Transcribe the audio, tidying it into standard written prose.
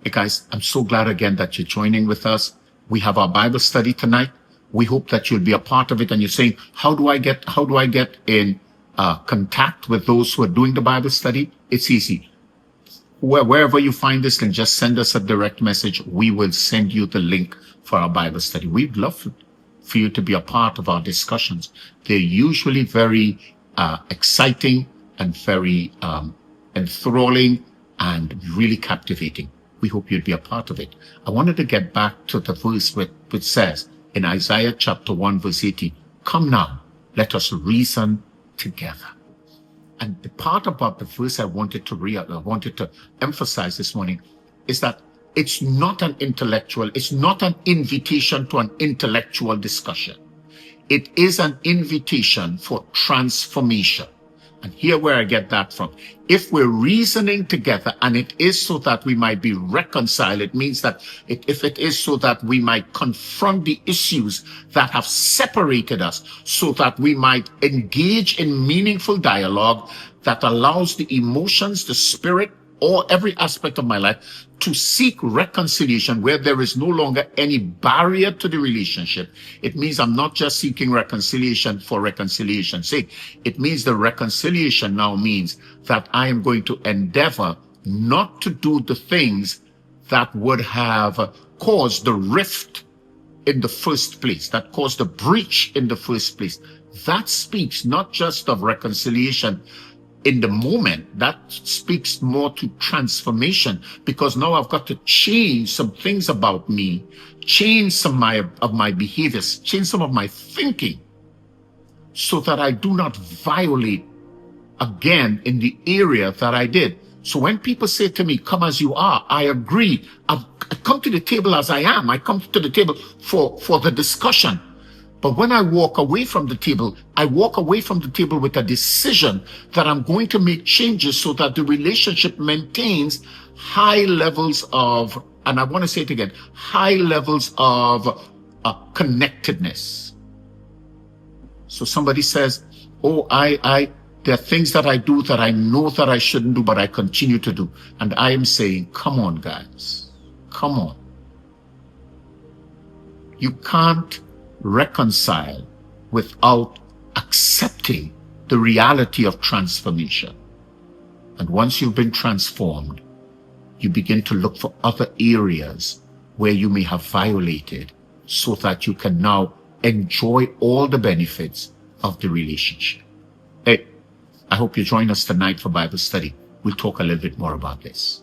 Hey guys, I'm so glad again that you're joining with us. We have our Bible study tonight. We hope that you'll be a part of it. And you're saying, how do I get in contact with those who are doing the Bible study? It's easy. Wherever you find this, then just send us a direct message. We will send you the link for our Bible study. We'd love for you to be a part of our discussions. They're usually very exciting and very enthralling and really captivating. We hope you'd be a part of it. I wanted to get back to the verse which says in Isaiah chapter 1 verse 18, come now, let us reason together. And the part about the verse I wanted to emphasize this morning is that it's not an invitation to an intellectual discussion. It is an invitation for transformation. And here where I get that from. If we're reasoning together and it is so that we might be reconciled, it means that if it is so that we might confront the issues that have separated us, so that we might engage in meaningful dialogue that allows the emotions, the spirit, or every aspect of my life to seek reconciliation where there is no longer any barrier to the relationship. It means I'm not just seeking reconciliation for reconciliation's sake. It means the reconciliation now means that I am going to endeavor not to do the things that would have caused the rift in the first place, that caused the breach in the first place. That speaks not just of reconciliation in the moment, that speaks more to transformation, because now I've got to change some things about me, change some of my behaviors, change some of my thinking, so that I do not violate again in the area that I did. So when people say to me, come as you are, I agree. I come to the table as I am. I come to the table for the discussion. But when I walk away from the table, I walk away from the table with a decision that I'm going to make changes so that the relationship maintains high levels of, and I want to say it again, high levels of connectedness. So somebody says, oh, there are things that I do that I know that I shouldn't do, but I continue to do. And I am saying, come on, guys, come on. You can't reconcile without accepting the reality of transformation. And once you've been transformed, you begin to look for other areas where you may have violated, so that you can now enjoy all the benefits of the relationship. Hey, I hope you join us tonight for Bible study. We'll talk a little bit more about this.